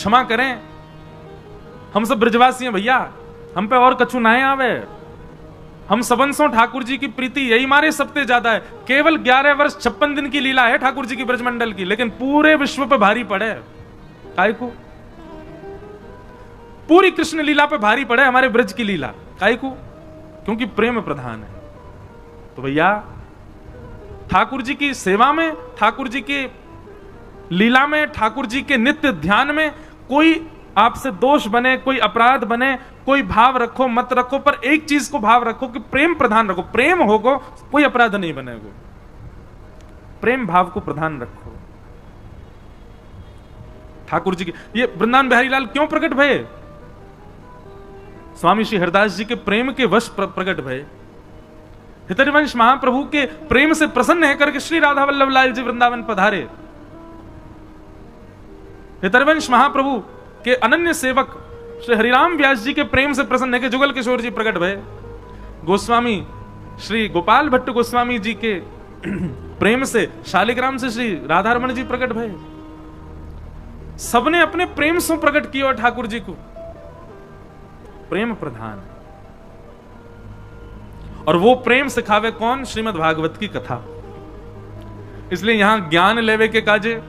क्षमा करें, हम सब ब्रजवासी हैं भैया, हम पे और कछु ना आवे। हम सबंसों ठाकुर जी की प्रीति यही मारे सबसे ज्यादा है। केवल 11 वर्ष 56 दिन की लीला है ठाकुर जी की ब्रजमंडल की, लेकिन पूरे विश्व पे भारी पड़े। काहे को? पूरी कृष्ण लीला पे भारी पड़े हमारे ब्रज की लीला। काहे को? क्योंकि प्रेम प्रधान है। तो भैया ठाकुर जी की सेवा में, ठाकुर जी की लीला में, ठाकुर जी के नित्य ध्यान में कोई आपसे दोष बने, कोई अपराध बने, कोई भाव रखो मत रखो, पर एक चीज को भाव रखो कि प्रेम प्रधान रखो। प्रेम होगो कोई अपराध नहीं बनेगा। प्रेम भाव को प्रधान रखो। ठाकुर जी की ये वृंदावन बिहारी लाल क्यों प्रकट भये? स्वामी श्री हरदास जी के प्रेम के वश प्रकट भये। हितरिवंश महाप्रभु के प्रेम से प्रसन्न है करके श्री राधा वल्लभ लाल जी वृंदावन पधारे। हितरिवंश महाप्रभु के अनन्य सेवक श्री हरिराम व्यास जी के प्रेम से प्रसन्न है कि जुगल किशोर जी प्रकट भये। गोस्वामी श्री गोपाल भट्ट गोस्वामी जी के प्रेम से, शालिग्राम से श्री राधारमण जी प्रकट भये। सबने अपने प्रेम से प्रकट किया ठाकुर जी को। प्रेम प्रधान। और वो प्रेम सिखावे कौन? श्रीमद् भागवत की कथा। इसलिए यहां ज्ञान लेवे के काजे,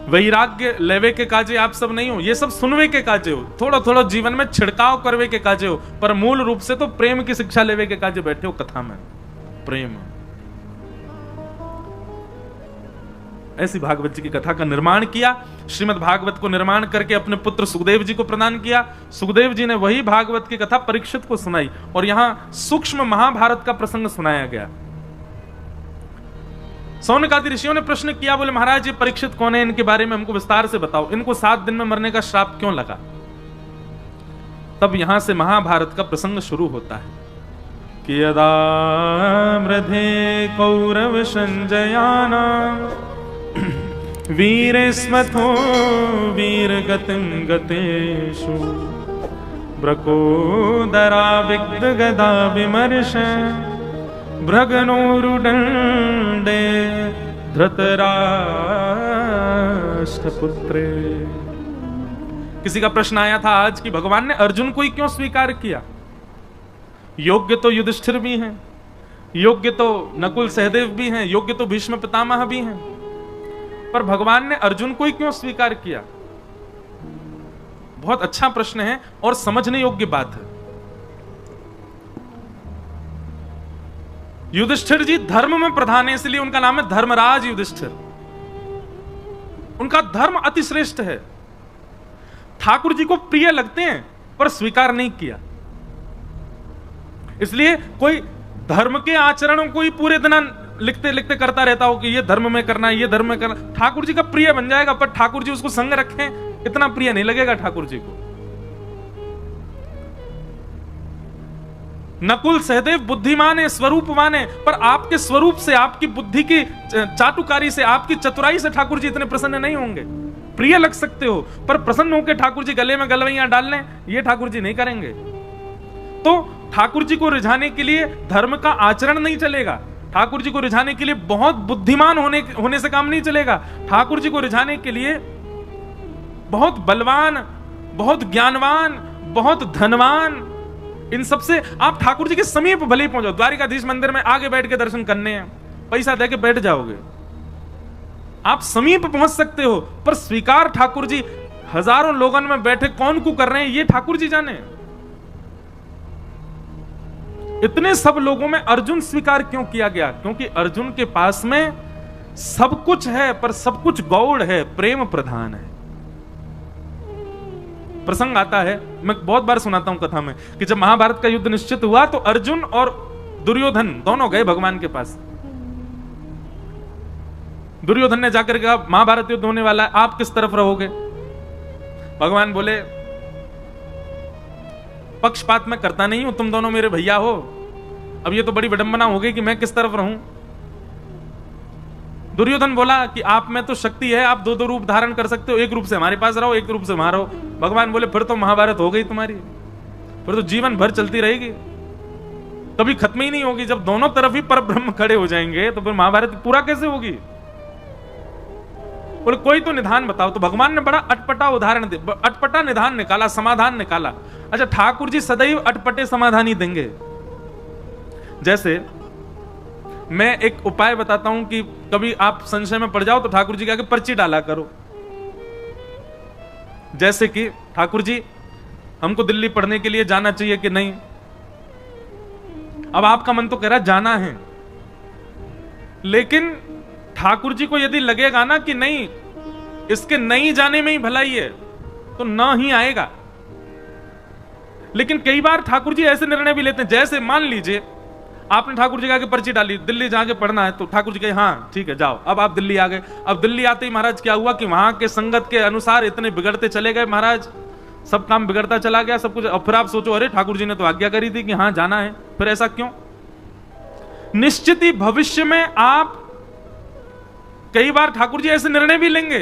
वैराग्य लेवे के काजे आप सब नहीं हो, ये सब सुनवे के काजे हो, थोड़ा थोड़ा जीवन में छिड़काव करवे के काजे हो, पर मूल रूप से तो प्रेम की शिक्षा लेवे के काजे बैठे हो कथा में। प्रेम। ऐसी भागवत जी की कथा का निर्माण किया। श्रीमद् भागवत को निर्माण करके अपने पुत्र सुखदेव जी को प्रदान किया। सुखदेव जी ने वही भागवत की कथा परीक्षित को सुनाई, और यहां सूक्ष्म महाभारत का प्रसंग सुनाया गया। सौनकादि ऋषियों ने प्रश्न किया, बोले महाराज ये परीक्षित कौन है, इनके बारे में हमको विस्तार से बताओ, इनको 7 दिन में मरने का श्राप क्यों लगा? तब यहां से महाभारत का प्रसंग शुरू होता है कि यदा मृधे कौरव संजयाना वीरेस्मथो वीरगतिं गतेषु ब्रकोदरा विग्ध गदा विमर्श भ्रगनोरुदंडे धृतराष्ट्रपुत्रे। किसी का प्रश्न आया था आज कि भगवान ने अर्जुन को ही क्यों स्वीकार किया? योग्य तो युधिष्ठिर भी हैं, योग्य तो नकुल सहदेव भी हैं, योग्य तो भीष्म पितामह भी हैं, पर भगवान ने अर्जुन को ही क्यों स्वीकार किया? बहुत अच्छा प्रश्न है और समझने योग्य बात है। युधिष्ठिर जी धर्म में प्रधान है, इसलिए उनका नाम है धर्मराज युधिष्ठिर। उनका धर्म अति श्रेष्ठ है। ठाकुर जी को प्रिय लगते हैं पर स्वीकार नहीं किया, इसलिए कोई धर्म के आचरणों को ही पूरे दिन लिखते लिखते करता रहता हो कि ये धर्म में करना है, ये धर्म में करना, ठाकुर जी का प्रिय बन जाएगा, पर ठाकुर जी उसको संग रखें इतना प्रिय नहीं लगेगा ठाकुर जी को। नकुल सहदेव बुद्धिमान है, स्वरूपवान है, पर आपके स्वरूप से, आपकी बुद्धि की चाटुकारी से, आपकी चतुराई से ठाकुर जी इतने प्रसन्न नहीं होंगे। प्रिय लग सकते हो पर प्रसन्न होकर ठाकुर जी गले में गलवैयां डाल लें, ये ठाकुर जी नहीं करेंगे। तो ठाकुर जी को रिझाने के लिए धर्म का आचरण नहीं चलेगा, ठाकुर जी को रिझाने के लिए बहुत बुद्धिमान होने से काम नहीं चलेगा, ठाकुर जी को रिझाने के लिए बहुत बलवान, बहुत ज्ञानवान, बहुत धनवान, इन सबसे आप ठाकुर जी के समीप भले ही पहुंचो। द्वारिकाधीश मंदिर में आगे बैठ के दर्शन करने हैं, पैसा देके बैठ जाओगे, आप समीप पहुंच सकते हो, पर स्वीकार ठाकुर जी हजारों लोगों में बैठे कौन को कर रहे हैं ये ठाकुर जी जाने। इतने सब लोगों में अर्जुन स्वीकार क्यों किया गया? क्योंकि अर्जुन के पास में सब कुछ है पर सब कुछ गौड़ है, प्रेम प्रधान है। प्रसंग आता है, मैं बहुत बार सुनाता हूं कथा में, कि जब महाभारत का युद्ध निश्चित हुआ तो अर्जुन और दुर्योधन दोनों गए भगवान के पास। दुर्योधन ने जाकर कहा महाभारत युद्ध होने वाला है, आप किस तरफ रहोगे? भगवान बोले पक्षपात मैं करता नहीं हूं, तुम दोनों मेरे भैया हो, अब ये तो बड़ी विडंबना हो गई कि मैं किस तरफ रहूं। दुर्योधन बोला कि आप में तो शक्ति है, आप दो दो रूप धारण कर सकते हो, एक रूप से हमारे पास रहो, एक रूप से वहां रहो। भगवान बोले फिर तो महाभारत हो गई तुम्हारी, फिर तो जीवन भर चलती रहेगी, कभी खत्म ही नहीं होगी। जब दोनों तरफ ही पर ब्रह्म खड़े हो जाएंगे तो फिर महाभारत पूरा कैसे होगी? बोले कोई तो निधान बताओ। तो भगवान ने बड़ा अटपटा उदाहरण अटपटा निधान निकाला, समाधान निकाला। अच्छा, ठाकुर जी सदैव अटपटे समाधान ही देंगे। जैसे मैं एक उपाय बताता हूं कि कभी आप संशय में पड़ जाओ तो ठाकुर जी के आगे पर्ची डाला करो। जैसे कि ठाकुर जी हमको दिल्ली पढ़ने के लिए जाना चाहिए कि नहीं। अब आपका मन तो कह रहा है जाना है, लेकिन ठाकुर जी को यदि लगेगा ना कि नहीं, इसके नहीं जाने में ही भलाई है, तो ना ही आएगा। लेकिन कई बार ठाकुर जी ऐसे निर्णय भी लेते हैं, जैसे मान लीजिए आपने ठाकुर जी के आगे पर्ची डाली, दिल्ली जाके पढ़ना है, तो ठाकुर जी कहे हाँ ठीक है जाओ। अब आप दिल्ली आ गए। अब दिल्ली आते ही महाराज क्या हुआ कि वहां के संगत के अनुसार इतने बिगड़ते चले गए महाराज, सब काम बिगड़ता चला गया सब कुछ। अब फिर आप सोचो अरे ठाकुर जी ने तो आज्ञा करी थी कि हाँ जाना है, फिर ऐसा क्यों। निश्चित ही भविष्य में आप कई बार ठाकुर जी ऐसे निर्णय भी लेंगे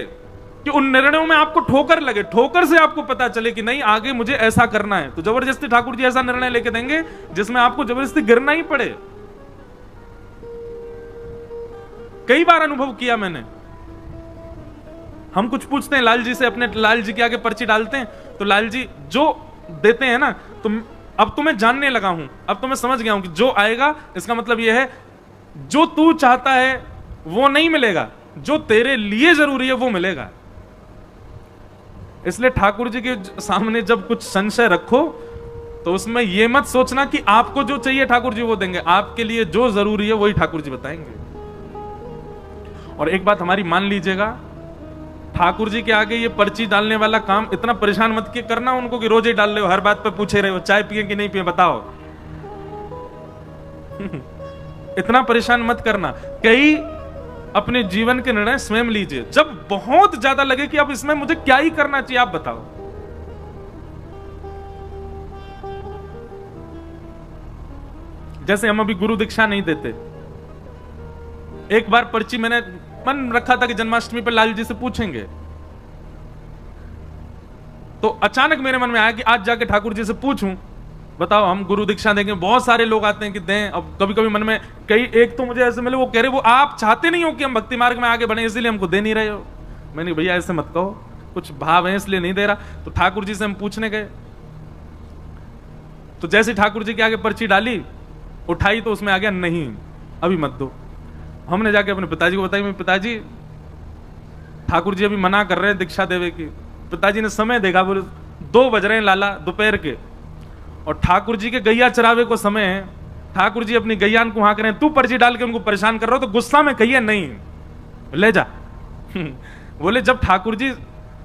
कि उन निर्णयों में आपको ठोकर लगे, ठोकर से आपको पता चले कि नहीं आगे मुझे ऐसा करना है, तो जबरदस्ती ठाकुर जी ऐसा निर्णय लेके देंगे जिसमें आपको जबरदस्ती गिरना ही पड़े। कई बार अनुभव किया मैंने। हम कुछ पूछते हैं लाल जी से, अपने लाल जी के आगे पर्ची डालते हैं, तो लाल जी जो देते हैं ना, तो अब तो मैं जानने लगा हूं, अब तो मैं समझ गया हूं कि जो आएगा इसका मतलब यह है जो तू चाहता है वो नहीं मिलेगा, जो तेरे लिए जरूरी है वो मिलेगा। इसलिए ठाकुर जी के सामने जब कुछ संशय रखो तो उसमें यह मत सोचना कि आपको जो चाहिए ठाकुर जी वो देंगे, आपके लिए जो जरूरी है वही ठाकुर जी बताएंगे। और एक बात हमारी मान लीजिएगा, ठाकुर जी के आगे ये पर्ची डालने वाला काम इतना परेशान मत करना उनको कि रोज ही डाल रहे हो, हर बात पे पूछे रहे हो चाय पिए कि नहीं पिए बताओ। इतना परेशान मत करना। कई अपने जीवन के निर्णय स्वयं लीजिए, जब बहुत ज्यादा लगे कि अब इसमें मुझे क्या ही करना चाहिए आप बताओ। जैसे हम अभी गुरु दीक्षा नहीं देते, एक बार पर्ची मैंने मन रखा था कि जन्माष्टमी पर लाल जी से पूछेंगे, तो अचानक मेरे मन में आया कि आज जाके ठाकुर जी से पूछूं, बताओ हम गुरु दीक्षा देंगे। बहुत सारे लोग आते हैं कि दें। अब कभी कभी मन में कई एक तो मुझे ऐसे मिले वो कह रहे वो आप चाहते नहीं हो कि हम भक्ति मार्ग में आगे बढ़े इसलिए हमको दे नहीं रहे हो। मैंने भैया ऐसे मत कहो, कुछ भाव है इसलिए नहीं दे रहा। तो ठाकुर जी से हम पूछने गए, तो जैसे ठाकुर जी के आगे पर्ची डाली उठाई तो उसमें आ गया नहीं अभी मत दो। हमने जाके अपने पिताजी को बताई, पिताजी ठाकुर जी अभी मना कर रहे हैं दीक्षा देवे की। पिताजी ने समय देखा, बोले 2 बज रहे हैं लाला दोपहर के, और ठाकुर जी के गैया चरावे को समय है, ठाकुर जी अपनी गैयान को हाँक रहे हैं, तू पर्ची डाल के उनको परेशान कर रहा हो। तो गुस्सा में कहिए नहीं ले जा। बोले जब ठाकुर जी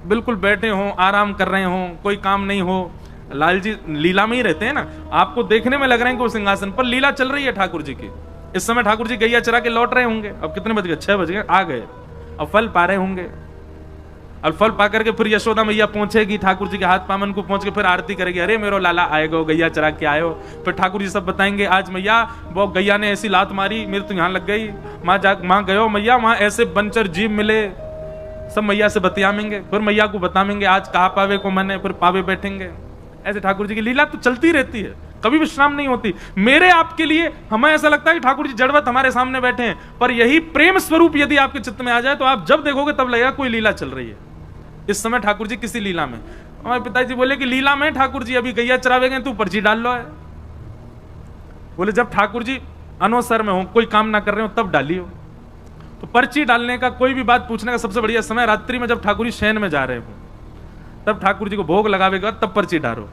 बिल्कुल बैठे हो, आराम कर रहे हो, कोई काम नहीं हो, लाल जी लीला में ही रहते हैं ना, आपको देखने में लग रहे हैं कि वो सिंहासन पर लीला चल रही है ठाकुर जी की। इस समय ठाकुर जी गैया चरा के लौट रहे होंगे, अब कितने बज गए 6 बज गए, आ गए, अब फल पा रहे होंगे। अब फल पा करके फिर यशोदा मैया पहुंचेगी, ठाकुर जी के हाथ पामन को पहुंच के फिर आरती करेगी, अरे मेरो लाला आएगा गैया चरा के आयो। फिर ठाकुर जी सब बताएंगे आज मैया वो गैया ने ऐसी लात मारी मेरे तो यहाँ लग गई, माँ गयो मैया वहां ऐसे बनचर जीव मिले, सब मैया से बतियामेंगे, फिर मैया को बताएंगे आज कहा पावे को मैंने, फिर पावे बैठेंगे। ऐसे ठाकुर जी की लीला तो चलती रहती है, कभी विश्राम नहीं होती। मेरे आपके लिए हमें ऐसा लगता है कि ठाकुर जी जड़वत हमारे सामने बैठे हैं, पर यही प्रेम स्वरूप यदि आपके चित्त में आ जाए तो आप जब देखोगे तब लगेगा कोई लीला चल रही है। इस समय ठाकुर जी किसी लीला में। हमारे पिताजी बोले कि लीला में ठाकुर जी अभी गैया चरावे गए, तू पर्ची डाल लो है। बोले जब ठाकुर जी अनवसर में हो, कोई काम ना कर रहे हो तब डालियो। तो पर्ची डालने का, कोई भी बात पूछने का सबसे बढ़िया समय रात्रि में, जब ठाकुर जी शयन में जा रहे हो तब ठाकुर जी को भोग लगावेगा तब पर्ची डालो।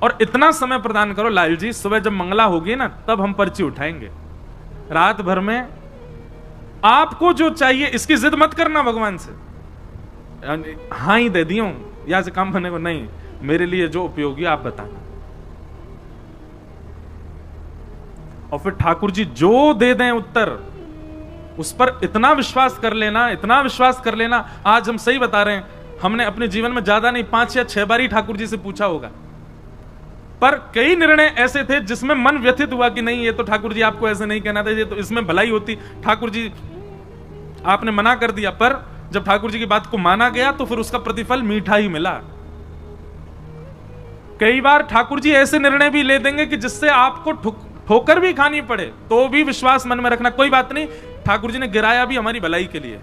और इतना समय प्रदान करो लाल जी, सुबह जब मंगला होगी ना तब हम पर्ची उठाएंगे। रात भर में आपको जो चाहिए इसकी जिद मत करना भगवान से, हाँ ही दे दियो या से काम करने को नहीं, मेरे लिए जो उपयोगी आप बताना। और फिर ठाकुर जी जो दे दें उत्तर उस पर इतना विश्वास कर लेना, इतना विश्वास कर लेना। आज हम सही बता रहे हैं, हमने अपने जीवन में ज्यादा नहीं 5 या 6 बार ही ठाकुर जी से पूछा होगा, पर कई निर्णय ऐसे थे जिसमें मन व्यथित हुआ कि नहीं ये तो ठाकुर जी आपको ऐसे नहीं कहना था, ये तो इसमें भलाई होती, ठाकुर जी आपने मना कर दिया। पर जब ठाकुर जी की बात को माना गया तो फिर उसका प्रतिफल मीठा ही मिला। कई बार ठाकुर जी ऐसे निर्णय भी ले देंगे कि जिससे आपको ठोकर भी खानी पड़े तो भी विश्वास मन में रखना, कोई बात नहीं, ठाकुर जी ने गिराया भी हमारी भलाई के लिए।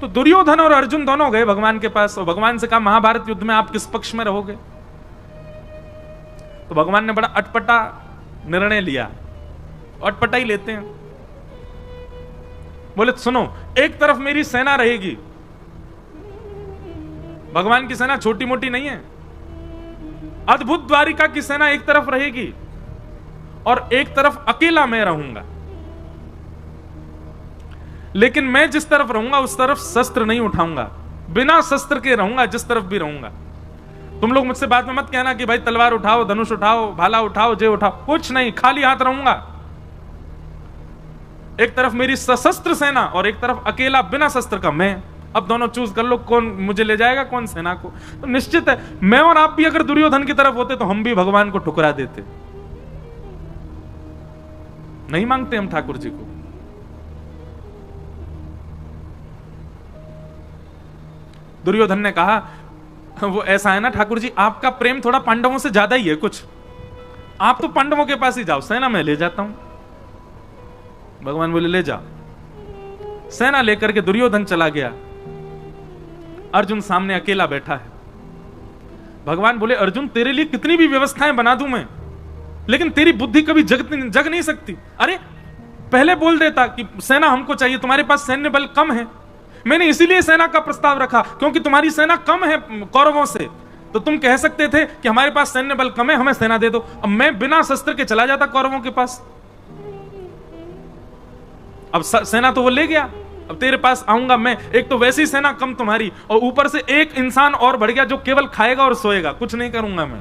तो दुर्योधन और अर्जुन दोनों गए भगवान के पास और भगवान से कहा महाभारत युद्ध में आप किस पक्ष में रहोगे? तो भगवान ने बड़ा अटपटा निर्णय लिया, अटपटा ही लेते हैं। बोले सुनो, एक तरफ मेरी सेना रहेगी, भगवान की सेना छोटी मोटी नहीं है, अद्भुत द्वारिका की सेना एक तरफ रहेगी और एक तरफ अकेला मैं रहूंगा। लेकिन मैं जिस तरफ रहूंगा उस तरफ शस्त्र नहीं उठाऊंगा, बिना शस्त्र के रहूंगा जिस तरफ भी रहूंगा। तुम लोग मुझसे बाद में मत कहना कि भाई तलवार उठाओ, धनुष उठाओ, भाला उठाओ, जे उठाओ, कुछ नहीं, खाली हाथ रहूंगा। एक तरफ मेरी सशस्त्र सेना और एक तरफ अकेला बिना शस्त्र का मैं। अब दोनों चूज कर लो, कौन मुझे ले जाएगा, कौन सेना को। तो निश्चित है मैं और आप भी अगर दुर्योधन की तरफ होते तो हम भी भगवान को ठुकरा देते। नहीं मांगते हम ठाकुर जी को। दुर्योधन ने कहा वो ऐसा है ना ठाकुर जी, आपका प्रेम थोड़ा पांडवों से ज्यादा ही है कुछ, आप तो पांडवों के पास ही जाओ, सेना मैं ले जाता हूं। भगवान बोले ले जाओ। सेना लेकर के दुर्योधन चला गया, अर्जुन सामने अकेला बैठा है। भगवान बोले अर्जुन तेरे लिए कितनी भी व्यवस्थाएं बना दूं मैं, लेकिन तेरी बुद्धि कभी जग नहीं सकती। अरे पहले बोल देता कि सेना हमको चाहिए, तुम्हारे पास सैन्य बल कम है, मैंने इसीलिए सेना का प्रस्ताव रखा क्योंकि तुम्हारी सेना कम है कौरवों से, तो तुम कह सकते थे कि हमारे पास सैन्य बल कम है, हमें सेना दे दो। अब मैं बिना शस्त्र के चला जाता कौरवों के पास, अब सेना तो वो ले गया, अब तेरे पास आऊंगा मैं, एक तो वैसी सेना कम तुम्हारी और ऊपर से एक इंसान और बढ़ गया जो केवल खाएगा और सोएगा, कुछ नहीं करूंगा मैं।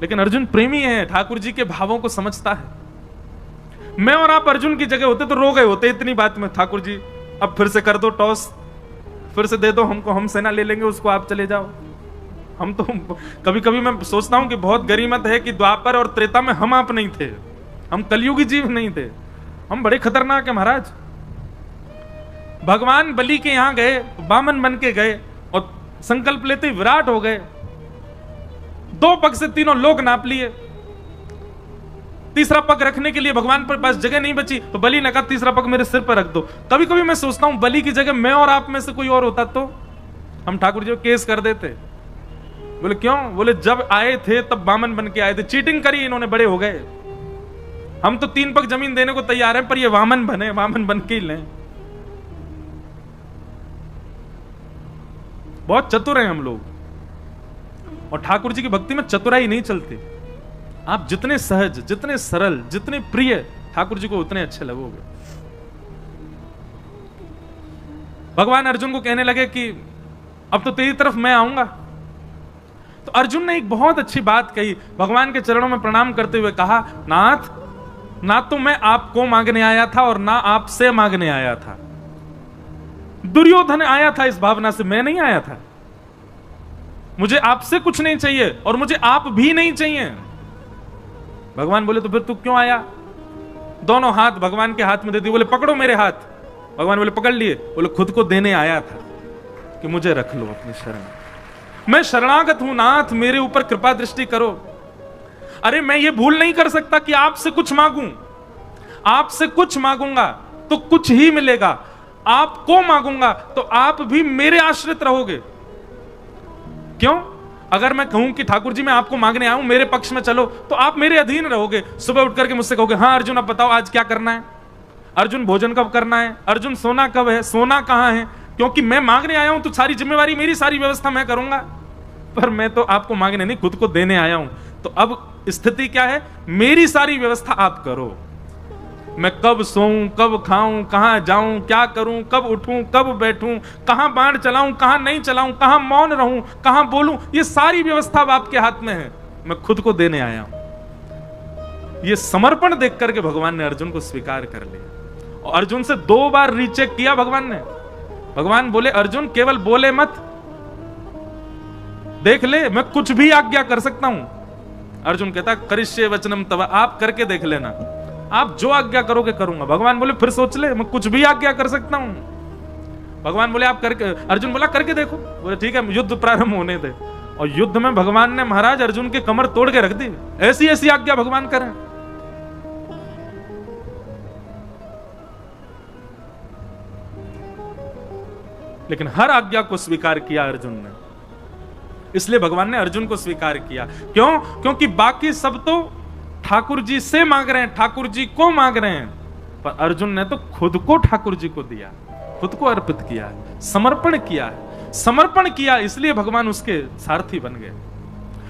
लेकिन अर्जुन प्रेमी है, ठाकुर जी के भावों को समझता है। मैं और आप अर्जुन की जगह होते तो रो गए होते इतनी बात में, ठाकुर जी अब फिर से कर दो टॉस, फिर से दे दो हमको, हम सेना ले लेंगे उसको, आप चले जाओ। हम तो कभी कभी मैं सोचता हूं कि बहुत गरीमत है कि द्वापर और त्रेता में हम आप नहीं थे, हम कलयुगी जीव नहीं थे, हम बड़े खतरनाक है महाराज। भगवान बलि के यहां गए, वामन बन के गए और संकल्प लेते विराट हो गए, 2 पग से तीनों लोग नाप लिए, तीसरा पग रखने के लिए भगवान पर पास जगह नहीं बची तो बलि ने कहा तीसरा पग मेरे सिर पर रख दो। कभी कभी मैं सोचता हूं बलि की जगह मैं और आप में से कोई और होता तो हम ठाकुर जी को केस कर देते। बोले क्यों? बोले जब आए थे तब वामन बन के आए थे, चीटिंग करी इन्होंने, बड़े हो गए, हम तो 3 पग जमीन देने को तैयार हैं पर ये वामन बने, वामन बन के ही लें। बहुत चतुर हैं हम लोग, और ठाकुर जी की भक्ति में चतुराई नहीं चलती। आप जितने सहज, जितने सरल, जितने प्रिय ठाकुर जी को उतने अच्छे लगोगे। भगवान अर्जुन को कहने लगे कि अब तो तेरी तरफ मैं आऊंगा। तो अर्जुन ने एक बहुत अच्छी बात कही, भगवान के चरणों में प्रणाम करते हुए कहा नाथ, ना तो मैं आपको मांगने आया था और ना आपसे मांगने आया था। दुर्योधन आया था इस भावना से, मैं नहीं आया था। मुझे आपसे कुछ नहीं चाहिए और मुझे आप भी नहीं चाहिए। भगवान बोले तो फिर तू क्यों आया? दोनों हाथ भगवान के हाथ में दे दिए, बोले पकड़ो मेरे हाथ। भगवान बोले पकड़ लिए, बोले खुद को देने आया था कि मुझे रख लो अपनी शरण, मैं शरणागत हूं नाथ, मेरे ऊपर कृपा दृष्टि करो। अरे मैं ये भूल नहीं कर सकता कि आपसे कुछ मांगूं, आपसे कुछ मांगूंगा तो कुछ ही मिलेगा, आपको मांगूंगा तो आप भी मेरे आश्रित रहोगे। क्यों? अगर मैं कहूं कि ठाकुर जी मैं आपको मांगने आऊं, मेरे पक्ष में चलो, तो आप मेरे अधीन रहोगे। सुबह उठ करके मुझसे कहोगे हाँ अर्जुन अब बताओ आज क्या करना है, अर्जुन भोजन कब करना है, अर्जुन सोना कब है, सोना कहां है, क्योंकि मैं मांगने आया हूं तो सारी जिम्मेवारी मेरी, सारी व्यवस्था मैं करूंगा। पर मैं तो आपको मांगने नहीं, खुद को देने आया हूं। तो अब स्थिति क्या है, मेरी सारी व्यवस्था आप करो। मैं कब सोऊं, कब खाऊं, कहां जाऊं, क्या करूं, कब उठूं, कब बैठूं, कहां बाण चलाऊं, कहां नहीं चलाऊं, कहां मौन रहूं, कहां बोलूं, ये सारी व्यवस्था अब आपके हाथ में है, मैं खुद को देने आया हूं। ये समर्पण देख करके भगवान ने अर्जुन को स्वीकार कर लिया और अर्जुन से 2 बार रीचेक किया भगवान ने। भगवान बोले अर्जुन केवल बोले मत, देख ले मैं कुछ भी आज्ञा कर सकता हूं। अर्जुन कहता करिष्ये वचनम तव, आप करके देख लेना, आप जो आज्ञा करोगे करूंगा। भगवान बोले फिर सोच ले, मैं कुछ भी आज्ञा कर सकता हूं। भगवान बोले आप करके, अर्जुन बोला करके देखो। बोले ठीक है युद्ध प्रारंभ होने दे। और युद्ध में भगवान ने महाराज अर्जुन के कमर तोड़ के रख दी, ऐसी ऐसी आज्ञा भगवान करें। लेकिन हर आज्ञा को स्वीकार किया अर्जुन ने। इसलिए भगवान ने अर्जुन को स्वीकार किया। क्यों? क्योंकि बाकी सब तो ठाकुर जी से मांग रहे हैं, ठाकुर जी को मांग रहे हैं, पर अर्जुन ने तो खुद को ठाकुर जी को दिया, खुद को अर्पित किया है, समर्पण किया है। समर्पण किया इसलिए भगवान उसके सारथी बन गए।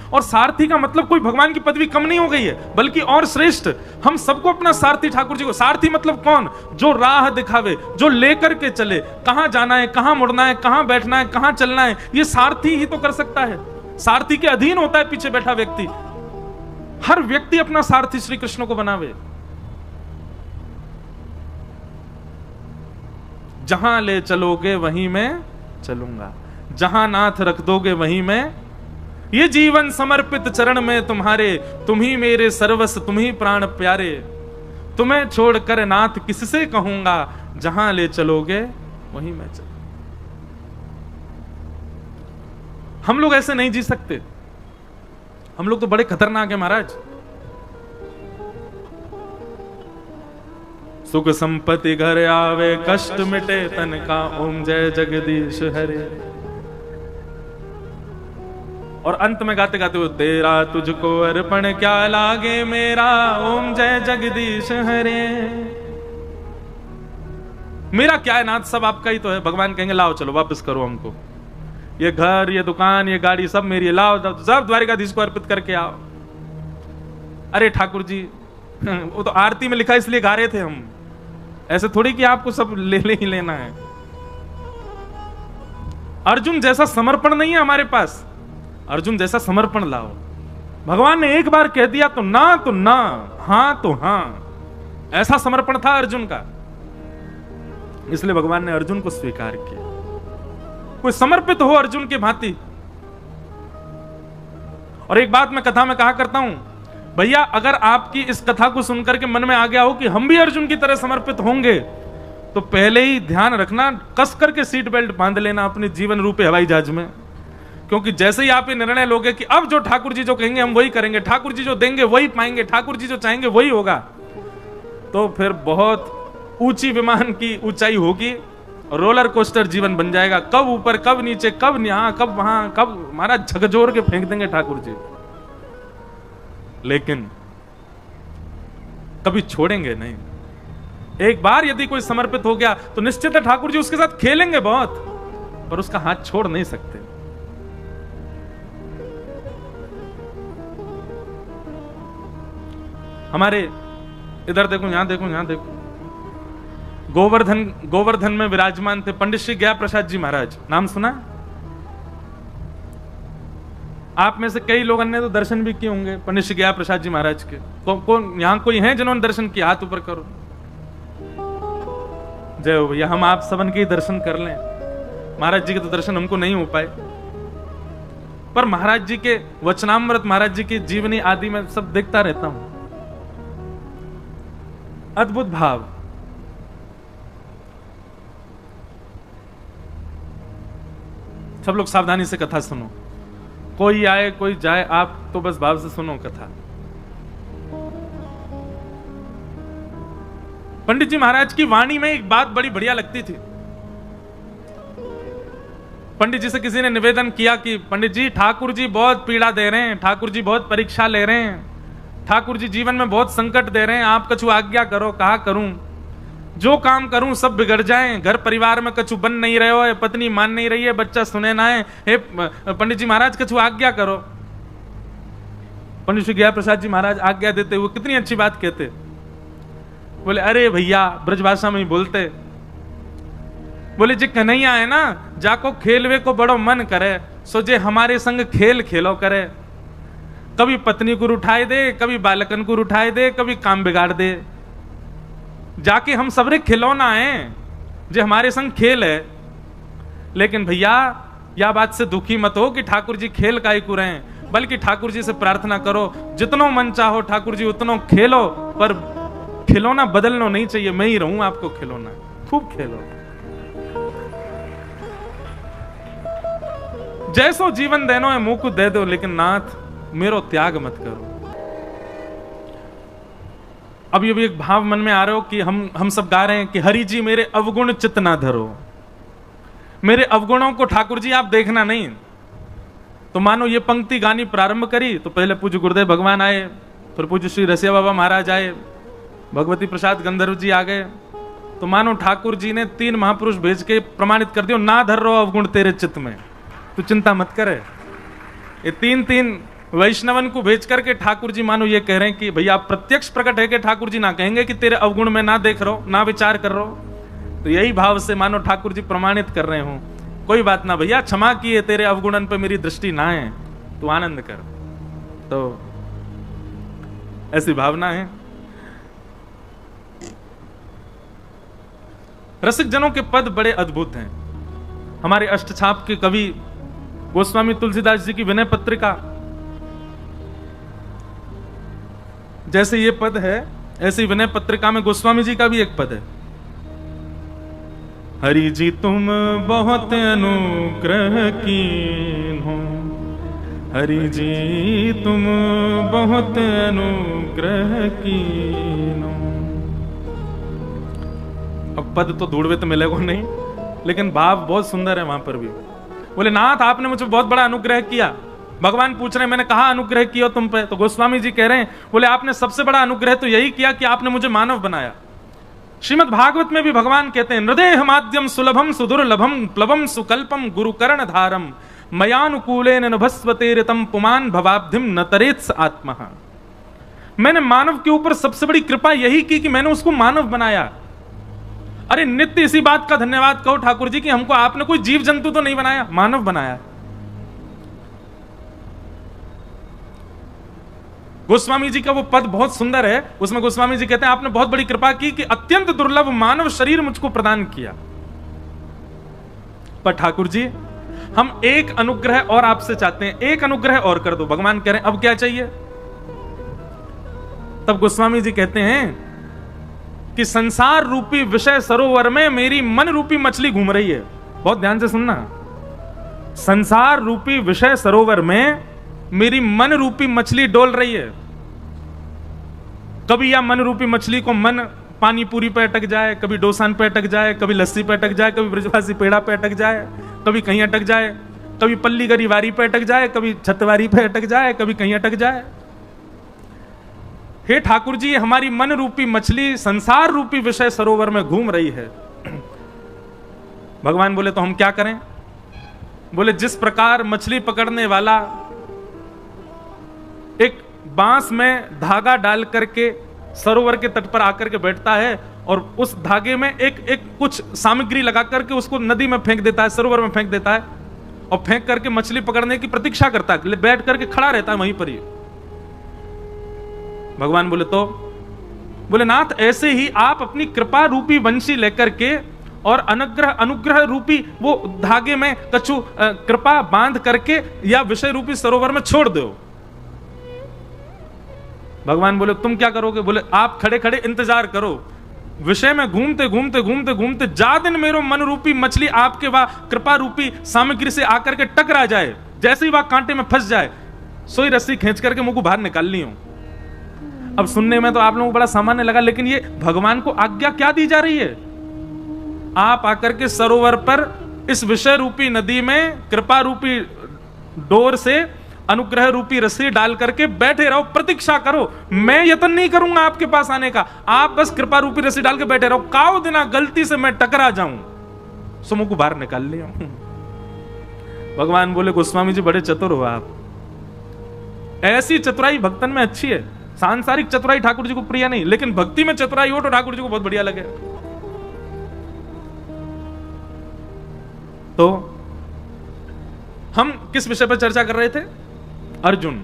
और सारथी का मतलब कोई भगवान की पदवी कम नहीं हो गई है, बल्कि और श्रेष्ठ। हम सबको अपना सारथी ठाकुर जी को। सारथी मतलब कौन? जो राह दिखावे, जो लेकर के चले, कहां जाना है, कहां मुड़ना है, कहां बैठना है, कहां चलना है, ये सारथी ही तो कर सकता है। सारथी के अधीन होता है पीछे बैठा व्यक्ति। हर व्यक्ति अपना सारथी श्री कृष्ण को बनावे। जहां ले चलोगे वहीं मैं चलूंगा, जहां नाथ रख दोगे वहीं मैं। ये जीवन समर्पित चरण में तुम्हारे, तुम ही मेरे सर्वस्व, तुम ही प्राण प्यारे। तुम्हें छोड़कर नाथ किससे कहूंगा, जहां ले चलोगे वहीं मैं चलूंगा। हम लोग ऐसे नहीं जी सकते। हम लोग तो बड़े खतरनाक है महाराज। सुख संपत्ति घर आवे, कष्ट मिटे तन का, ओम जय जगदीश हरे। और अंत में गाते गाते वो, तेरा तुझको अर्पण क्या लागे मेरा, ओम जय जगदीश हरे। मेरा क्या है नाथ, सब आपका ही तो है। भगवान कहेंगे लाओ चलो वापस करो हमको, ये घर, ये दुकान, ये गाड़ी सब मेरी है, लाओ सब द्वारिकाधीश को अर्पित करके आओ। अरे ठाकुर जी वो तो आरती में लिखा इसलिए गा रहे थे हम, ऐसे थोड़ी कि आपको सब ले ही लेना है। अर्जुन जैसा समर्पण नहीं है हमारे पास। अर्जुन जैसा समर्पण लाओ। भगवान ने एक बार कह दिया तो ना, हां तो हां, ऐसा समर्पण था अर्जुन का। इसलिए भगवान ने अर्जुन को स्वीकार किया। कोई समर्पित हो अर्जुन के भांति। और एक बात मैं कथा में कहा करता हूं, भैया अगर आपकी इस कथा को सुनकर के मन में आ गया हो कि हम भी अर्जुन की तरह समर्पित होंगे, तो पहले ही ध्यान रखना, कस करके सीट बेल्ट बांध लेना अपने जीवन रूपी हवाई जहाज में। क्योंकि जैसे ही आप ये निर्णय लोगे कि अब जो ठाकुर जी जो कहेंगे हम वही करेंगे, ठाकुर जी जो देंगे वही पाएंगे, ठाकुर जी जो चाहेंगे वही होगा, तो फिर बहुत ऊंची विमान की ऊंचाई होगी, रोलर कोस्टर जीवन बन जाएगा। कब ऊपर, कब नीचे, कब यहां, कब वहां, कब महाराज झकझोर के फेंक देंगे ठाकुर जी। लेकिन कभी छोड़ेंगे नहीं। एक बार यदि कोई समर्पित हो गया तो निश्चित है ठाकुर जी उसके साथ खेलेंगे बहुत, पर उसका हाथ छोड़ नहीं सकते। हमारे इधर देखो, यहां देखो, यहां देखो, गोवर्धन में विराजमान थे पंडित श्री गया प्रसाद जी महाराज। नाम सुना? आप में से कई लोगों ने तो दर्शन भी किए होंगे पंडित श्री गया प्रसाद जी महाराज के। कौन यहां कोई है जिन्होंने दर्शन किया? हाथ ऊपर करो। जय हो भैया, हम आप सबन के ही दर्शन कर लें। महाराज जी के तो दर्शन हमको नहीं हो पाए, पर महाराज जी के वचनामृत, महाराज जी की जीवनी आदि में सब देखता रहता हूं। अद्भुत भाव। सब लोग सावधानी से कथा सुनो। कोई आए कोई जाए, आप तो बस भाव से सुनो कथा। पंडित जी महाराज की वाणी में एक बात बड़ी बढ़िया लगती थी। पंडित जी से किसी ने निवेदन किया कि पंडित जी, ठाकुर जी बहुत पीड़ा दे रहे हैं, ठाकुर जी बहुत परीक्षा ले रहे हैं, ठाकुर जी जीवन में बहुत संकट दे रहे हैं, आप कछु आज्ञा करो, कहा करूं, जो काम करूं सब बिगड़ जाएं, घर परिवार में कछु बन नहीं रहे हो, पत्नी मान नहीं रही है, बच्चा सुने ना है, हे पंडित जी महाराज कछु आज्ञा करो। पंडित श्री गया प्रसाद जी महाराज आज्ञा देते हुए कितनी अच्छी बात कहते, बोले अरे भैया, ब्रजभाषा में ही बोलते, बोले जी कन्हैया है ना, जाको खेलवे को बड़ो मन करे, सो जे हमारे संग खेल खेलो करे। कभी पत्नी को उठाए दे, कभी बालकन को उठाए दे, कभी काम बिगाड़ दे। जाके हम सबरे खिलौना है, जो हमारे संग खेल है। लेकिन भैया यह बात से दुखी मत हो कि ठाकुर जी खेल काहे को रहे, बल्कि ठाकुर जी से प्रार्थना करो, जितनो मन चाहो ठाकुर जी उतनो खेलो, पर खिलौना बदलना नहीं चाहिए, मैं ही रहूं आपको खिलौना, खूब खेलो। जैसो जीवन देनो है मुंह को दे दो, लेकिन नाथ मेरो त्याग मत करो। अब ये भी एक भाव मन में आ रहा हो कि हम सब गा रहे हैं कि हरि जी मेरे अवगुण चित ना धरो। मेरे अवगुणों को ठाकुर जी आप देखना नहीं। तो मानो ये पंक्ति गानी प्रारंभ करी तो पहले पूज्य गुरुदेव भगवान आए, फिर पूज्य श्री रसिया बाबा महाराज आए, भगवती प्रसाद गंधर्व जी आ गए। तो मानो ठाकुर जी ने 3 महापुरुष भेज के प्रमाणित कर दियो, ना धर रो अवगुण तेरे चित्त में, तू चिंता मत करे। ये 3 वैष्णवन को भेज करके ठाकुर जी मानो ये कह रहे हैं कि भैया आप प्रत्यक्ष प्रकट है कि ठाकुर जी ना कहेंगे कि तेरे अवगुण में ना देख रहो, ना विचार कर रहो। तो यही भाव से मानो ठाकुर जी प्रमाणित कर रहे हो, कोई बात ना भैया, क्षमा किए, तेरे अवगुणन पे मेरी दृष्टि ना है, तू आनंद कर। तो ऐसी भावना है। रसिक जनों के पद बड़े अद्भुत हैं। हमारे अष्टछाप के कवि गोस्वामी तुलसीदास जी की विनय पत्रिका, जैसे ये पद है ऐसे विनय पत्रिका में गोस्वामी जी का भी एक पद है। हरि जी तुम बहुत अनुग्रह कीन हो, हरि जी तुम बहुत अनुग्रह कीन हो। अब पद तो ढूंढवे तो मिलेगा नहीं, लेकिन भाव बहुत सुंदर है वहां पर भी। बोले नाथ आपने मुझे बहुत बड़ा अनुग्रह किया। भगवान पूछ रहे हैं मैंने कहा अनुग्रह किया तुम पे? तो गोस्वामी जी कह रहे हैं बोले आपने सबसे बड़ा अनुग्रह तो यही किया कि आपने मुझे मानव बनाया। श्रीमद् भागवत में भी भगवान कहते हैं हृदय माध्यम सुलभम सुदुर्लभम प्लवम सुकल्पम गुरुकर्ण धारम मयानुकूलेन नभस्वतेरितम पुमान भवाब्धिम न तरेत्स आत्मा। मैंने मानव के ऊपर सबसे बड़ी कृपा यही की कि मैंने उसको मानव बनाया। अरे नित्य इसी बात का धन्यवाद कहो ठाकुर जी कि हमको आपने कोई जीव जंतु तो नहीं बनाया, मानव बनाया। गोस्वामी जी का वो पद बहुत सुंदर है, उसमें गोस्वामी जी कहते हैं आपने बहुत बड़ी कृपा की कि अत्यंत दुर्लभ मानव शरीर मुझको प्रदान किया। पर ठाकुर जी हम एक अनुग्रह और आपसे चाहते हैं, एक अनुग्रह और कर दो। भगवान कह रहे हैं अब क्या चाहिए? तब गोस्वामी जी कहते हैं कि संसार रूपी विषय सरोवर में मेरी मन रूपी मछली घूम रही है। बहुत ध्यान से सुनना, संसार रूपी विषय सरोवर में मेरी मन रूपी मछली डोल रही है। कभी या मन रूपी मछली को मन पानी पूरी पे अटक जाए, कभी डोसान पे अटक जाए, कभी लस्सी पे अटक जाए, कभी ब्रजवासी पेड़ा पे अटक जाए, कभी कहीं अटक जाए, कभी पल्ली गरीवारी पे अटक जाए, कभी छतवारी पे अटक जाए, कभी कहीं अटक जाए। हे ठाकुर जी हमारी मन रूपी मछली संसार रूपी विषय सरोवर में घूम रही है। भगवान बोले तो हम क्या करें? बोले जिस प्रकार मछली पकड़ने वाला एक बांस में धागा डाल करके सरोवर के तट पर आकर के बैठता है और उस धागे में एक कुछ सामग्री लगा करके उसको नदी में फेंक देता है, सरोवर में फेंक देता है और फेंक करके मछली पकड़ने की प्रतीक्षा करता है, बैठ करके खड़ा रहता है वहीं पर ही। भगवान बोले तो बोले नाथ ऐसे ही आप अपनी कृपा रूपी वंशी लेकर के और अनुग्रह रूपी वो धागे में कछु कृपा बांध करके या विषय रूपी सरोवर में छोड़ दो। भगवान बोले तुम क्या करोगे? बोले आप खड़े खड़े इंतजार करो, विषय में घूमते घूमते घूमते घूमते जा दिन मेरो मन रूपी मछली आपके वह कृपा रूपी सामग्री से आकर के टकरा जाए, जैसे ही वह कांटे में फंस जाए सोई रस्सी खींच करके मुंह को बाहर निकाल ली हूं। अब सुनने में तो आप लोगों को बड़ा सामान्य लगा, लेकिन ये भगवान को आज्ञा क्या दी जा रही है? आप आकर के सरोवर पर इस विषय रूपी नदी में कृपा रूपी डोर से अनुग्रह रूपी रस्सी डाल करके बैठे रहो, प्रतीक्षा करो। मैं यत्न नहीं करूंगा आपके पास आने का, आप बस कृपा रूपी रस्सी डाल के बैठे रहो। काओ दिना गलती से मैं टकरा जाऊं सो मुंह को बाहर निकाल लिया। भगवान बोले गोस्वामी जी बड़े चतुर हो आप। ऐसी चतुराई भक्तन में अच्छी है, सांसारिक चतुराई ठाकुर जी को प्रिय नहीं, लेकिन भक्ति में चतुराई हो तो ठाकुर जी को बहुत बढ़िया लगे। तो हम किस विषय पर चर्चा कर रहे थे? अर्जुन।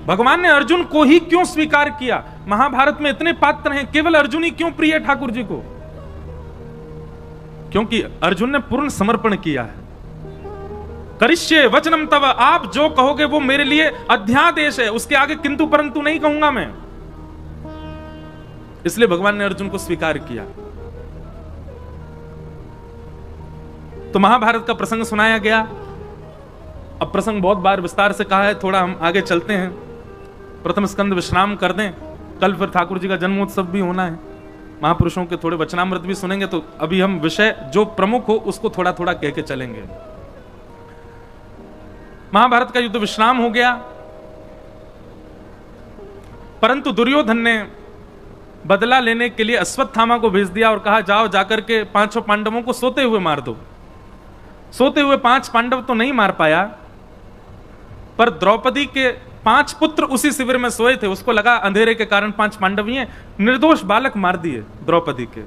भगवान ने अर्जुन को ही क्यों स्वीकार किया? महाभारत में इतने पात्र हैं, केवल अर्जुन ही क्यों प्रिय है ठाकुर जी को? क्योंकि अर्जुन ने पूर्ण समर्पण किया है। करिष्ये वचनम तव, आप जो कहोगे वो मेरे लिए अध्यादेश है, उसके आगे किंतु परंतु नहीं कहूंगा मैं। इसलिए भगवान ने अर्जुन को स्वीकार किया। तो महाभारत का प्रसंग सुनाया गया। अब प्रसंग बहुत बार विस्तार से कहा है, थोड़ा हम आगे चलते हैं। प्रथम स्कंद विश्राम कर दें, कल फिर ठाकुर जी का जन्मोत्सव भी होना है। महापुरुषों के थोड़े वचनामृत भी सुनेंगे, तो अभी हम विषय जो प्रमुख हो उसको थोड़ा थोड़ा कह के चलेंगे। महाभारत का युद्ध विश्राम हो गया, परंतु दुर्योधन ने बदला लेने के लिए अश्वत्थामा को भेज दिया और कहा जाओ जाकर के 5 पांडवों को सोते हुए मार दो। सोते हुए 5 पांडव तो नहीं मार पाया, पर द्रौपदी के 5 पुत्र उसी शिविर में सोए थे। उसको लगा अंधेरे के कारण 5 पांडव ही हैं, निर्दोष बालक मार दिए द्रौपदी के,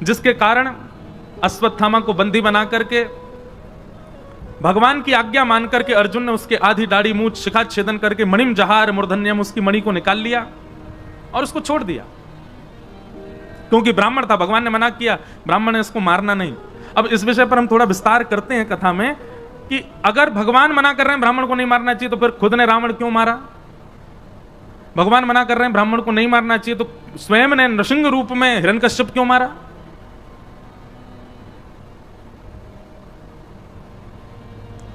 जिसके कारण अश्वत्थामा को बंदी बना करके भगवान की आज्ञा मान करके अर्जुन ने उसके आधी दाढ़ी मूछ शिखा छेदन करके मणिम जहार मूर्धन्यम, उसकी मणि को निकाल लिया और उसको छोड़ दिया, क्योंकि ब्राह्मण था, भगवान ने मना किया, ब्राह्मण ने इसको मारना नहीं। अब इस विषय पर हम थोड़ा विस्तार करते हैं कथा में कि अगर भगवान मना कर रहे हैं ब्राह्मण को नहीं मारना चाहिए, तो फिर खुद ने रावण क्यों मारा? भगवान मना कर रहे हैं ब्राह्मण को नहीं मारना चाहिए, तो स्वयं ने नृसिंह रूप में हिरण्यकश्यप क्यों मारा?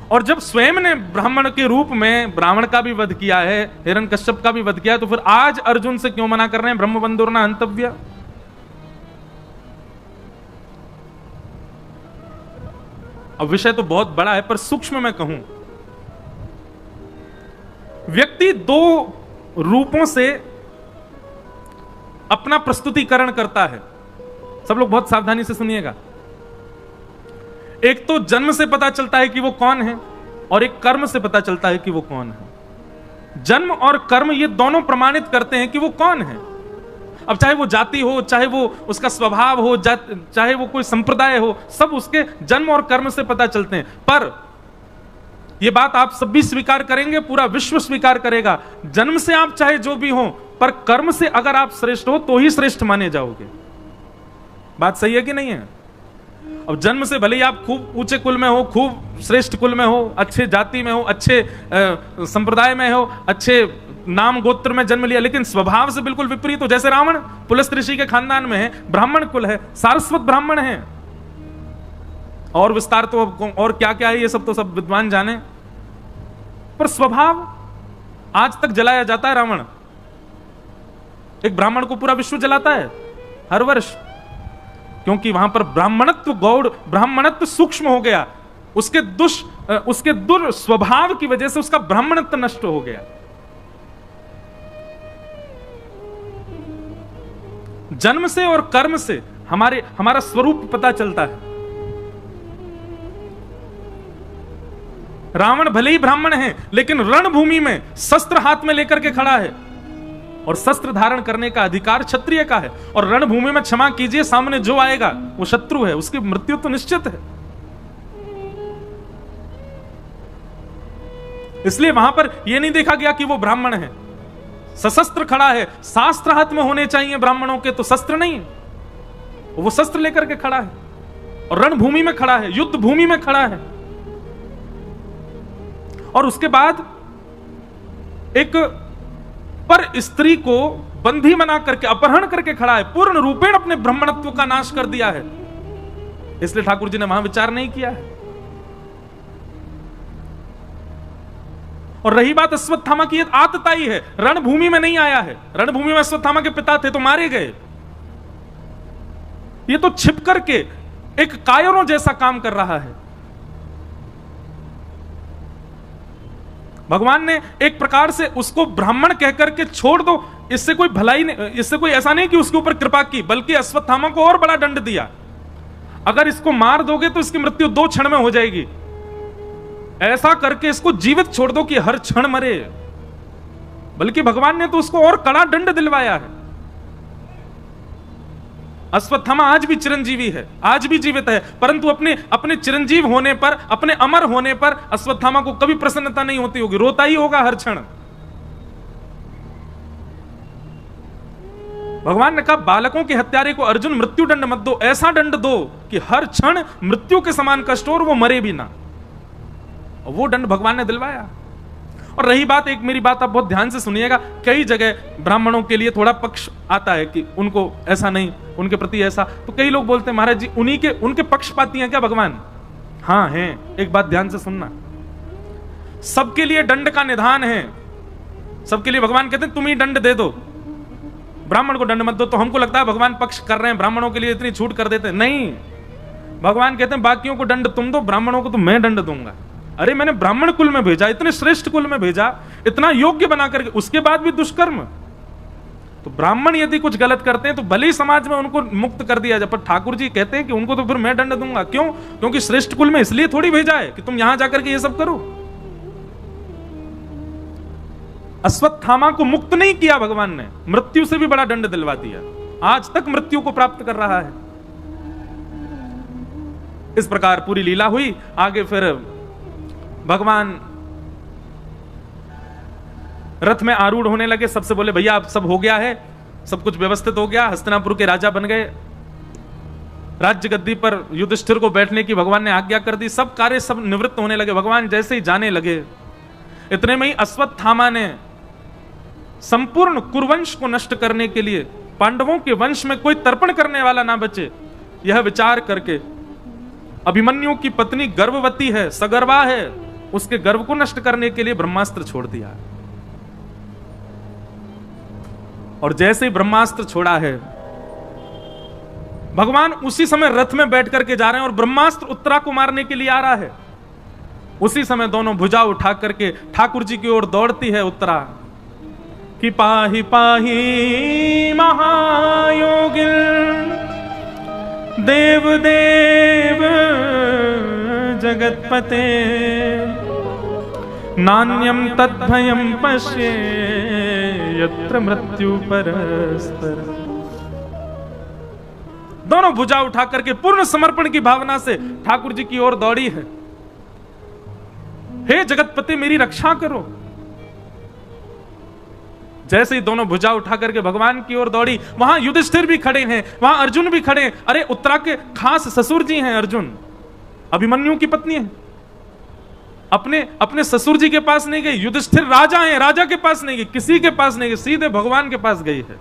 और जब स्वयं ने ब्राह्मण के रूप में ब्राह्मण का भी वध किया है, हिरण्यकश्यप का भी वध किया है, तो फिर आज अर्जुन से क्यों मना कर रहे हैं ब्रह्म बंधुर्ना हंतव्य? अब विषय तो बहुत बड़ा है, पर सूक्ष्म में कहूं, व्यक्ति 2 रूपों से अपना प्रस्तुतिकरण करता है। सब लोग बहुत सावधानी से सुनिएगा। एक तो जन्म से पता चलता है कि वो कौन है, और एक कर्म से पता चलता है कि वो कौन है। जन्म और कर्म ये दोनों प्रमाणित करते हैं कि वो कौन है। अब चाहे वो जाति हो, चाहे वो उसका स्वभाव हो, चाहे वो कोई संप्रदाय हो, सब उसके जन्म और कर्म से पता चलते हैं। पर यह बात आप सब भी स्वीकार करेंगे, पूरा विश्व स्वीकार करेगा, जन्म से आप चाहे जो भी हो, पर कर्म से अगर आप श्रेष्ठ हो तो ही श्रेष्ठ माने जाओगे। बात सही है कि नहीं है? अब जन्म से भले ही आप खूब ऊंचे कुल में हो, खूब श्रेष्ठ कुल में हो, अच्छे जाति में हो, अच्छे संप्रदाय में हो, अच्छे नाम गोत्र में जन्म लिया, लेकिन स्वभाव से बिल्कुल विपरीत हो। जैसे रावण पुलस्त्य ऋषि के खानदान में है, ब्राह्मण कुल है, सारस्वत ब्राह्मण है, और विस्तार तो और क्या क्या है ये सब तो सब विद्वान जाने, पर स्वभाव आज तक जलाया जाता है। रावण एक ब्राह्मण को पूरा विश्व जलाता है हर वर्ष, क्योंकि वहां पर ब्राह्मणत्व गौड़, ब्राह्मणत्व सूक्ष्म हो गया, उसके दुर्स्वभाव की वजह से उसका ब्राह्मणत्व नष्ट हो गया। जन्म से और कर्म से हमारा स्वरूप पता चलता है। रावण भले ही ब्राह्मण है, लेकिन रणभूमि में शस्त्र हाथ में लेकर के खड़ा है, और शस्त्र धारण करने का अधिकार क्षत्रिय का है। और रणभूमि में क्षमा कीजिए, सामने जो आएगा वो शत्रु है, उसकी मृत्यु तो निश्चित है। इसलिए वहां पर यह नहीं देखा गया कि वो ब्राह्मण है, सशस्त्र खड़ा है। शास्त्र हाथ में होने चाहिए ब्राह्मणों के, तो शस्त्र नहीं, वो शस्त्र लेकर के खड़ा है और रणभूमि में खड़ा है, युद्ध भूमि में खड़ा है। और उसके बाद एक पर स्त्री को बंधी बना करके अपहरण करके खड़ा है, पूर्ण रूपेण अपने ब्राह्मणत्व का नाश कर दिया है। इसलिए ठाकुर जी ने वहां विचार नहीं किया है। और रही बात अश्वत्थामा की, आतताई है, रणभूमि में नहीं आया है। रणभूमि में अश्वत्थामा के पिता थे तो मारे गए, ये तो छिप करके एक कायरों जैसा काम कर रहा है। भगवान ने एक प्रकार से उसको ब्राह्मण कहकर के छोड़ दो, इससे कोई भलाई नहीं, इससे कोई ऐसा नहीं कि उसके ऊपर कृपा की, बल्कि अश्वत्थामा को और बड़ा दंड दिया। अगर इसको मार दोगे तो इसकी मृत्यु 2 क्षण में हो जाएगी, ऐसा करके इसको जीवित छोड़ दो कि हर क्षण मरे। बल्कि भगवान ने तो उसको और कड़ा दंड दिलवाया है। अश्वत्थामा आज भी चिरंजीवी है, आज भी जीवित है, परंतु अपने चिरंजीव होने पर, अपने अमर होने पर अश्वत्थामा को कभी प्रसन्नता नहीं होती होगी, रोता ही होगा हर क्षण। भगवान ने कहा बालकों के हत्यारे को अर्जुन मृत्यु दंड मत दो, ऐसा दंड दो कि हर क्षण मृत्यु के समान कष्ट हो और वो मरे भी ना। और वो दंड भगवान ने दिलवाया। और रही बात, एक मेरी बात आप बहुत ध्यान से सुनिएगा, कई जगह ब्राह्मणों के लिए थोड़ा पक्ष आता है कि उनको ऐसा नहीं, उनके प्रति ऐसा, तो कई लोग बोलते हैं महाराज जी उनके पक्षपाती हैं क्या भगवान? हाँ हैं। एक बात ध्यान से सुनना, सबके लिए दंड का निधान है, सबके लिए भगवान कहते हैं तुम ही दंड दे दो, ब्राह्मण को दंड मत दो, तो हमको लगता है भगवान पक्ष कर रहे हैं, ब्राह्मणों के लिए इतनी छूट कर देते हैं। नहीं, भगवान कहते हैं बाकियों को दंड तुम दो, ब्राह्मणों को तो मैं दंड दूंगा। अरे मैंने ब्राह्मण कुल में भेजा, इतने श्रेष्ठ कुल में भेजा, इतना योग्य बना करके, उसके बाद भी दुष्कर्म। तो ब्राह्मण यदि कुछ गलत करते हैं तो भले ही समाज में उनको मुक्त कर दिया जाए, पर ठाकुर जी कहते हैं कि उनको तो फिर मैं दंड दूंगा। क्यों? क्योंकि श्रेष्ठ कुल में इसलिए थोड़ी भेजा है कि तुम यहां जाकर के ये सब करो। अश्वत्थामा को मुक्त नहीं किया भगवान ने, मृत्यु से भी बड़ा दंड दिलवा दिया, आज तक मृत्यु को प्राप्त कर रहा है। इस प्रकार पूरी लीला हुई। आगे फिर भगवान रथ में आरूढ़ होने लगे, सबसे बोले भैया अब सब हो गया है, सब कुछ व्यवस्थित हो गया, हस्तिनापुर के राजा बन गए, राज्य गद्दी पर युधिष्ठिर को बैठने की भगवान ने आज्ञा कर दी, सब कार्य सब निवृत्त होने लगे। भगवान जैसे ही जाने लगे, इतने में ही अश्वत्थामा ने संपूर्ण कुरुवंश को नष्ट करने के लिए, पांडवों के वंश में कोई तर्पण करने वाला ना बचे, यह विचार करके अभिमन्यु की पत्नी गर्भवती है, सगर्भा है, उसके गर्भ को नष्ट करने के लिए ब्रह्मास्त्र छोड़ दिया। और जैसे ही ब्रह्मास्त्र छोड़ा है, भगवान उसी समय रथ में बैठ करके जा रहे हैं और ब्रह्मास्त्र उत्तरा को मारने के लिए आ रहा है। उसी समय दोनों भुजा उठा करके ठाकुर जी की ओर दौड़ती है उत्तरा कि पाहि पाहि महायोगिल देव देव जगतपते नान्यम तद्भयम पश्ये यत्र मृत्यु परस्पर। दोनों भुजा उठा करके पूर्ण समर्पण की भावना से ठाकुर जी की ओर दौड़ी है। हे जगतपति मेरी रक्षा करो। जैसे ही दोनों भुजा उठा करके भगवान की ओर दौड़ी, वहां युधिष्ठिर भी खड़े हैं, वहां अर्जुन भी खड़े हैं। अरे उत्तरा के खास ससुर जी हैं अर्जुन, अभिमन्यु की पत्नी है, अपने ससुर जी के पास नहीं गई। युधिष्ठिर राजा हैं, राजा के पास नहीं गई, किसी के पास नहीं गई, सीधे भगवान के पास गई है।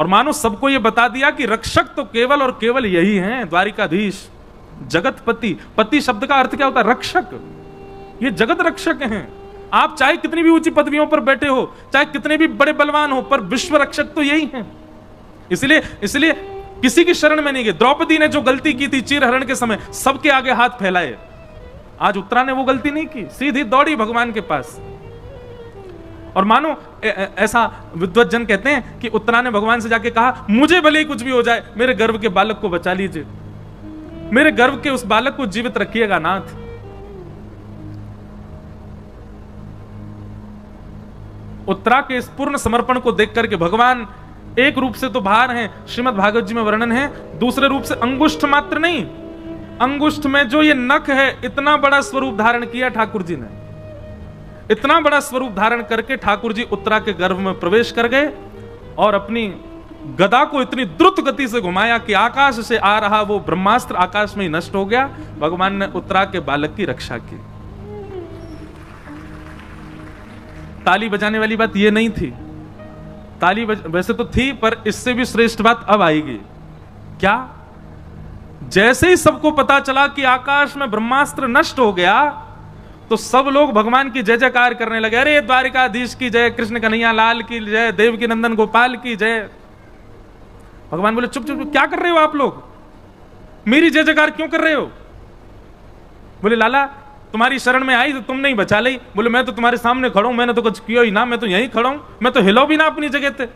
और मानो सबको यह बता दिया कि रक्षक तो केवल और केवल यही हैं, द्वारिकाधीश जगतपति। पति शब्द का अर्थ क्या होता है? रक्षक। ये जगत रक्षक हैं। आप चाहे कितनी भी ऊंची पदवियों पर बैठे हो, चाहे कितने भी बड़े बलवान हो, पर विश्व रक्षक तो यही हैं। इसलिए किसी की शरण में नहीं गए। द्रौपदी ने जो गलती की थी चीरहरण के समय, सबके आगे हाथ फैलाए, आज उत्तरा ने वो गलती नहीं की, सीधी दौड़ी भगवान के पास। और मानो ऐसा विद्वत जन कहते हैं कि उत्तरा ने भगवान से जाके कहा, मुझे भले ही कुछ भी हो जाए, मेरे गर्भ के बालक को बचा लीजिए, मेरे गर्भ के उस बालक को जीवित रखिएगा नाथ। उत्तरा के इस पूर्ण समर्पण को देख करके भगवान एक रूप से तो बाहर हैं, श्रीमद् भागवत जी में वर्णन है, दूसरे रूप से अंगुष्ठ मात्र नहीं, अंगुष्ठ में जो ये नख है, इतना बड़ा स्वरूप धारण किया ठाकुर जी ने। इतना बड़ा स्वरूप धारण करके ठाकुर जी उत्तरा के गर्भ में प्रवेश कर गए और अपनी गदा को इतनी द्रुत गति से घुमाया कि आकाश से आ रहा वो ब्रह्मास्त्र आकाश में ही नष्ट हो गया। भगवान ने उत्तरा के बालक की रक्षा की। ताली बजाने वाली बात ये नहीं थी, ताली वैसे तो थी, पर इससे भी श्रेष्ठ बात अब आएगी। क्या? जैसे ही सबको पता चला कि आकाश में ब्रह्मास्त्र नष्ट हो गया, तो सब लोग भगवान की जय जयकार करने लगे। अरे द्वारिकाधीश की जय, कृष्ण कन्हैया लाल की जय, देवकी नंदन गोपाल की जय। भगवान बोले चुप चुप, क्या कर रहे हो आप लोग? मेरी जय जयकार क्यों कर रहे हो? बोले लाला तुम्हारी शरण में आई तो तुम नहीं बचा ली। बोले मैं तो तुम्हारे सामने खड़ा हूं, मैंने तो कुछ किया ही ना, मैं तो यहीं खड़ा हूं, मैं तो हिलो भी ना अपनी जगह थे।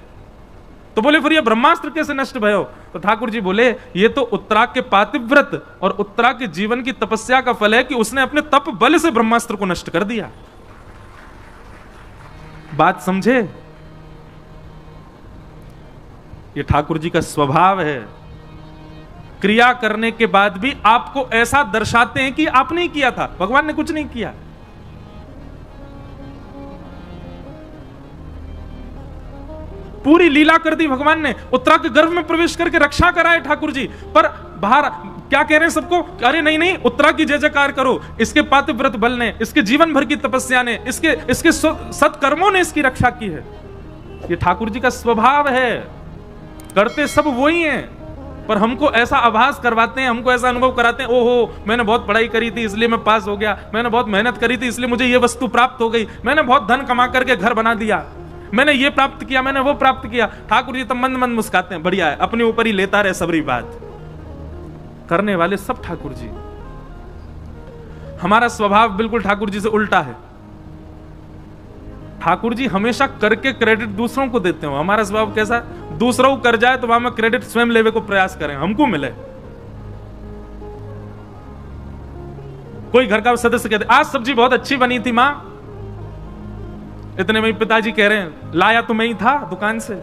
तो बोले फिर ये ब्रह्मास्त्र कैसे नष्ट भयो? तो ठाकुर जी बोले ये तो उत्तरा के पातिव्रत और उत्तरा के जीवन की तपस्या का फल है कि उसने अपने तप बल से ब्रह्मास्त्र को नष्ट कर दिया। बात समझे? ये ठाकुर जी का स्वभाव है। क्रिया करने के बाद भी आपको ऐसा दर्शाते हैं कि आपने ही किया था, भगवान ने कुछ नहीं किया। पूरी लीला कर दी भगवान ने, उत्तरा के गर्भ में प्रवेश करके रक्षा कराए ठाकुर जी। पर बाहर क्या कह रहे हैं सबको? अरे नहीं नहीं, उत्तरा की जय जयकार करो, इसके पातिव्रत बल ने, इसके जीवन भर की तपस्या ने, इसके सत्कर्मों ने इसकी रक्षा की है। ये ठाकुर जी का स्वभाव है। करते सब वही हैं, पर हमको ऐसा आभास करवाते हैं, हमको ऐसा अनुभव कराते हैं, ओहो मैंने बहुत पढ़ाई करी थी इसलिए मैं पास हो गया, मैंने बहुत मेहनत करी थी इसलिए मुझे ये वस्तु प्राप्त हो गई, मैंने बहुत धन कमा करके घर बना दिया, मैंने ये प्राप्त किया, मैंने वो प्राप्त किया। ठाकुर जी तो मंद मंद मुस्काते हैं, बढ़िया है, अपने ऊपर ही लेता रहे सबरी बात। करने वाले सब ठाकुर जी। हमारा स्वभाव बिल्कुल ठाकुर जी से उल्टा है। ठाकुर जी हमेशा करके क्रेडिट दूसरों को देते हो। हमारा स्वभाव कैसा? दूसरों को कर जाए तो वहां में क्रेडिट स्वयं लेवे को प्रयास करें, हमको मिले। कोई घर का सदस्य कहते आज सब्जी बहुत अच्छी बनी थी मां, इतने में पिताजी कह रहे हैं लाया तो मैं ही था दुकान से।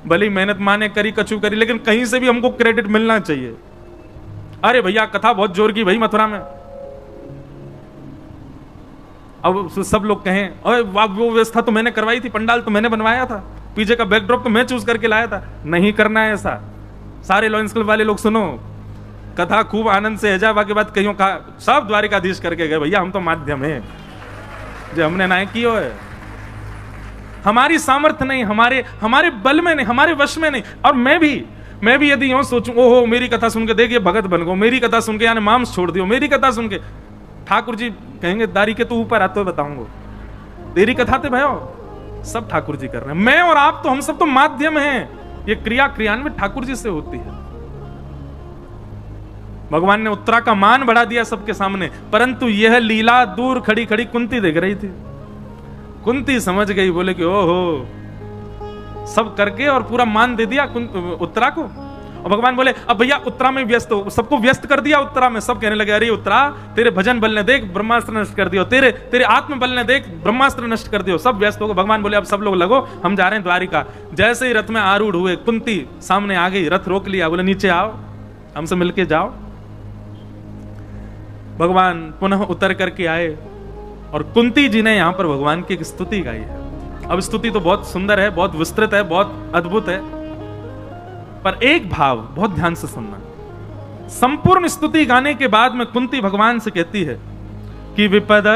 भली मेहनत मां ने करी, कछु करी, लेकिन कहीं से भी हमको क्रेडिट मिलना चाहिए। अरे भैया कथा बहुत जोर की भाई मथुरा में। अब सब लोग कहें अरे वो व्यवस्था तो मैंने करवाई थी, पंडाल तो मैंने बनवाया था, पीछे का बैकड्रॉप तो मैं चूज करके लाया था। नहीं करना है ऐसा। सारे लॉयंस क्लब वाले लोग सुनो, कथा खूब आनंद से हजाबा के बाद कहीं कहा सब द्वारिकाधीश करके गए, भैया हम तो माध्यम है जो हमने ना कियो है। हमारी सामर्थ्य नहीं, हमारे बल में नहीं, हमारे वश में नहीं। और मैं भी यदि यूं सोचूं ओहो मेरी कथा सुन के देखिए भगत बन गो, मेरी कथा सुन के यानी मांस छोड़ दियो, मेरी कथा सुन के, ठाकुर जी कहेंगे दारी के तू ऊपर आते बताऊंगा, तेरी कथा थे भयो सब ठाकुर जी कर रहे हैं। मैं और आप तो हम सब तो माध्यम हैं। ये क्रिया क्रियान्वित ठाकुर जी से होती है। भगवान ने उत्तरा का मान बढ़ा दिया सबके सामने, परंतु यह लीला दूर खड़ी खड़ी कुंती देख रही थी। कुंती समझ गई, बोले कि ओहो सब करके और पूरा मान दे दिया उत्तरा को। और भगवान बोले अब भैया उत्तरा में व्यस्त हो, सबको व्यस्त कर दिया उत्तरा में। सब कहने लगे अरे उत्तरा तेरे भजन बल ने देख ब्रह्मास्त्र नष्ट कर दियो, तेरे आत्म बल ने देख ब्रह्मास्त्र नष्ट कर दियो, सब व्यस्त हो गए। भगवान बोले अब सब लोग लगो, हम जा रहे हैं द्वारिका। जैसे ही रथ में आरूढ़ हुए, कुंती सामने आ गई, रथ रोक लिया, बोले नीचे आओ हमसे मिलके जाओ। भगवान पुनः उतर करके आए और कुंती जी ने यहां पर भगवान की एक स्तुति गाई है। अब स्तुति तो बहुत सुंदर है, बहुत विस्तृत है, बहुत अद्भुत है, पर एक भाव बहुत ध्यान से सुनना। संपूर्ण स्तुति गाने के बाद में कुंती भगवान से कहती है कि विपद